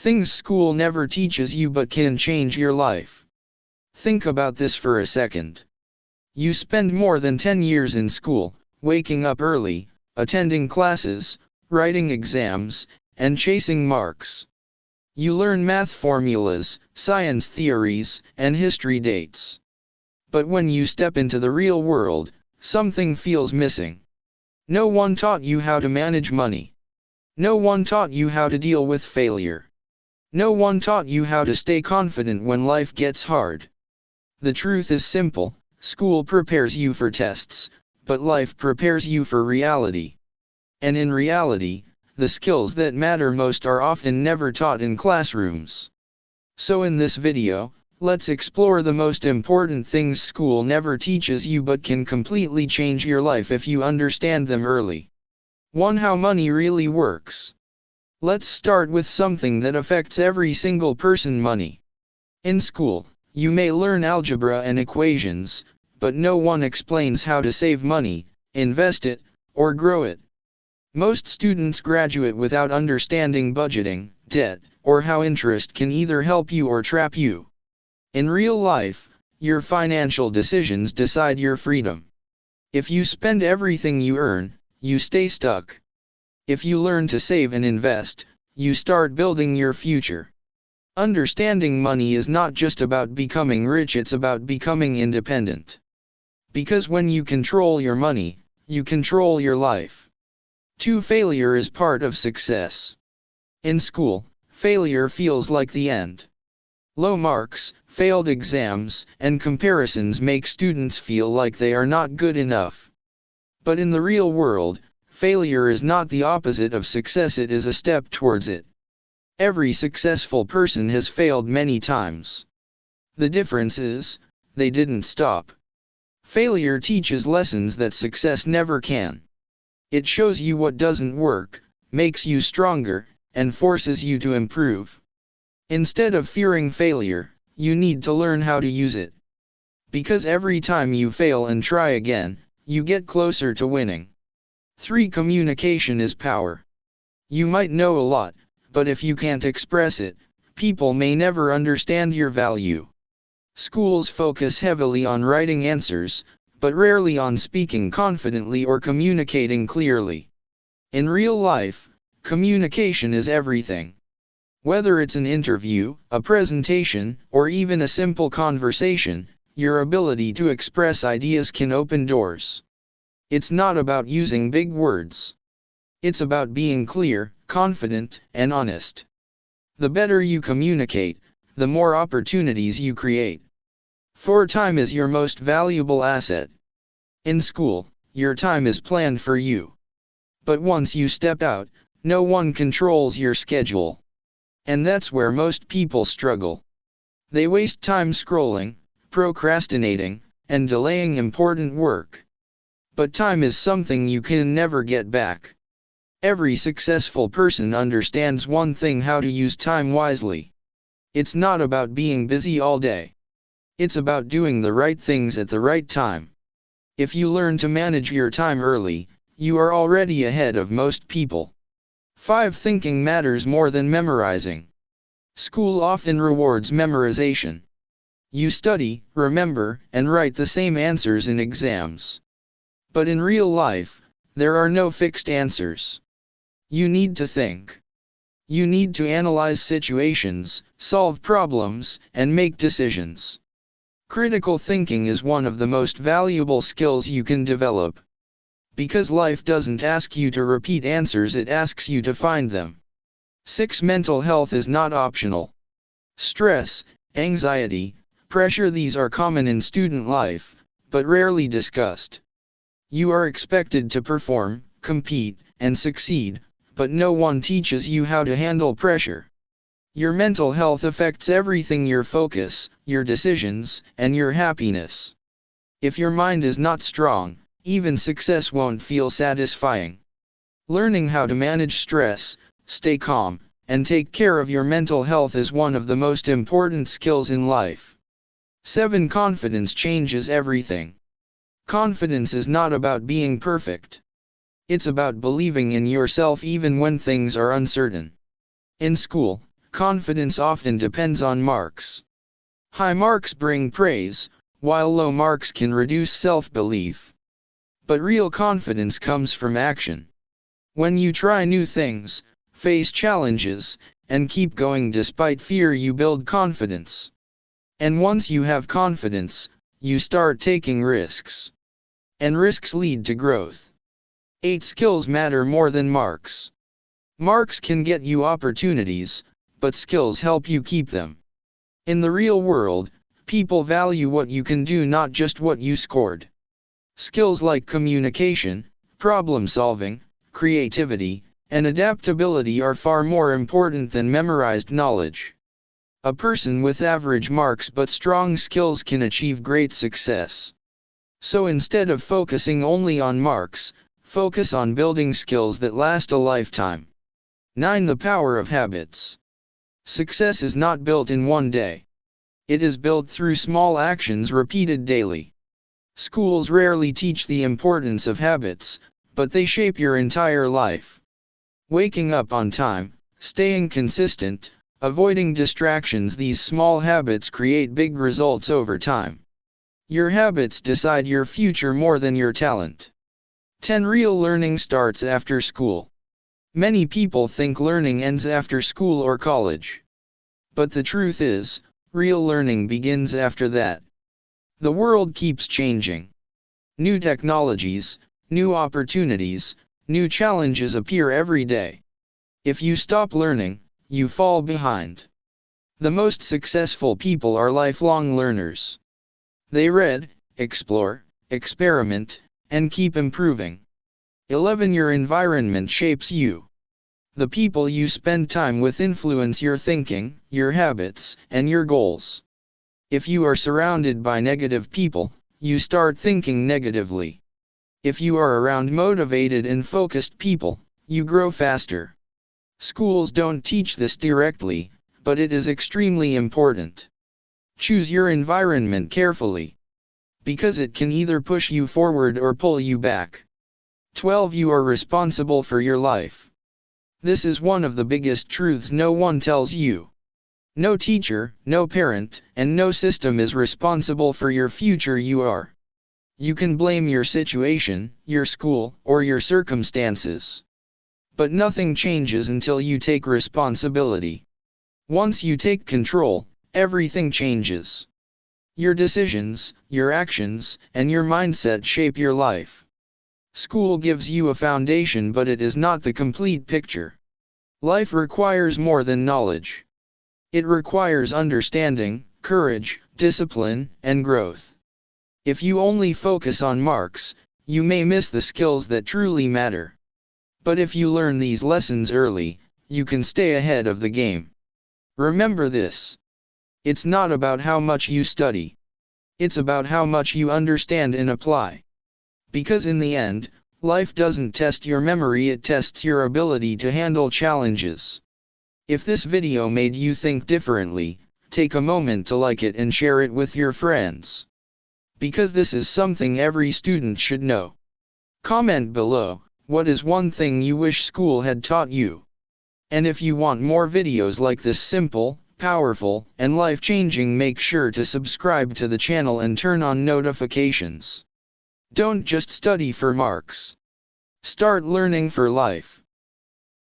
Things school never teaches you but can change your life. Think about this for a second. You spend more than 10 years in school, waking up early, attending classes, writing exams, and chasing marks. You learn math formulas, science theories, and history dates. But when you step into the real world, something feels missing. No one taught you how to manage money. No one taught you how to deal with failure. No one taught you how to stay confident when life gets hard. The truth is simple, school prepares you for tests, but life prepares you for reality. And in reality, the skills that matter most are often never taught in classrooms. So in this video, let's explore the most important things school never teaches you but can completely change your life if you understand them early. 1. How money really works. Let's start with something that affects every single person: money. In school, you may learn algebra and equations, but no one explains how to save money, invest it, or grow it. Most students graduate without understanding budgeting, debt, or how interest can either help you or trap you. In real life, your financial decisions decide your freedom. If you spend everything you earn, you stay stuck. If you learn to save and invest, you start building your future. Understanding money is not just about becoming rich, it's about becoming independent. Because when you control your money, you control your life. 2. Failure is part of success. In school, failure feels like the end. Low marks, failed exams, and comparisons make students feel like they are not good enough. But in the real world, failure is not the opposite of success, it is a step towards it. Every successful person has failed many times. The difference is, they didn't stop. Failure teaches lessons that success never can. It shows you what doesn't work, makes you stronger, and forces you to improve. Instead of fearing failure, you need to learn how to use it. Because every time you fail and try again, you get closer to winning. 3. Communication is power. You might know a lot, but if you can't express it, people may never understand your value. Schools focus heavily on writing answers, but rarely on speaking confidently or communicating clearly. In real life, communication is everything. Whether it's an interview, a presentation, or even a simple conversation, your ability to express ideas can open doors. It's not about using big words. It's about being clear, confident, and honest. The better you communicate, the more opportunities you create. 4. Time is your most valuable asset. In school, your time is planned for you. But once you step out, no one controls your schedule. And that's where most people struggle. They waste time scrolling, procrastinating, and delaying important work. But time is something you can never get back. Every successful person understands one thing: how to use time wisely. It's not about being busy all day. It's about doing the right things at the right time. If you learn to manage your time early, you are already ahead of most people. 5. Thinking matters more than memorizing. School often rewards memorization. You study, remember, and write the same answers in exams. But in real life, there are no fixed answers. You need to think. You need to analyze situations, solve problems, and make decisions. Critical thinking is one of the most valuable skills you can develop. Because life doesn't ask you to repeat answers, it asks you to find them. 6. Mental health is not optional. Stress, anxiety, pressure, these are common in student life, but rarely discussed. You are expected to perform, compete, and succeed, but no one teaches you how to handle pressure. Your mental health affects everything: your focus, your decisions, and your happiness. If your mind is not strong, even success won't feel satisfying. Learning how to manage stress, stay calm, and take care of your mental health is one of the most important skills in life. 7. Confidence changes everything. Confidence is not about being perfect. It's about believing in yourself even when things are uncertain. In school, confidence often depends on marks. High marks bring praise, while low marks can reduce self-belief. But real confidence comes from action. When you try new things, face challenges, and keep going despite fear, you build confidence. And once you have confidence, you start taking risks. And risks lead to growth. 8 skills matter more than marks. Marks can get you opportunities, but skills help you keep them. In the real world, people value what you can do, not just what you scored. Skills like communication, problem solving, creativity, and adaptability are far more important than memorized knowledge. A person with average marks but strong skills can achieve great success. So instead of focusing only on marks, focus on building skills that last a lifetime. 9. The power of habits. Success is not built in one day. It is built through small actions repeated daily. Schools rarely teach the importance of habits, but they shape your entire life. Waking up on time, staying consistent, avoiding distractions, these small habits create big results over time. Your habits decide your future more than your talent. 10. Real learning starts after school. Many people think learning ends after school or college. But the truth is, real learning begins after that. The world keeps changing. New technologies, new opportunities, new challenges appear every day. If you stop learning, you fall behind. The most successful people are lifelong learners. They read, explore, experiment, and keep improving. 11. Your environment shapes you. The people you spend time with influence your thinking, your habits, and your goals. If you are surrounded by negative people, you start thinking negatively. If you are around motivated and focused people, you grow faster. Schools don't teach this directly, but it is extremely important. Choose your environment carefully, because it can either push you forward or pull you back. 12. You are responsible for your life. This is one of the biggest truths no one tells you. No teacher, no parent, and no system is responsible for your future. You are. You can blame your situation, your school, or your circumstances. But nothing changes until you take responsibility. Once you take control, everything changes. Your decisions, your actions, and your mindset shape your life. School gives you a foundation, but it is not the complete picture. Life requires more than knowledge. It requires understanding, courage, discipline, and growth. If you only focus on marks, you may miss the skills that truly matter. But if you learn these lessons early, you can stay ahead of the game. Remember this. It's not about how much you study. It's about how much you understand and apply. Because in the end, life doesn't test your memory, it tests your ability to handle challenges. If this video made you think differently, take a moment to like it and share it with your friends. Because this is something every student should know. Comment below, what is one thing you wish school had taught you? And if you want more videos like this simple, powerful, and life-changing, make sure to subscribe to the channel and turn on notifications. Don't just study for marks. Start learning for life.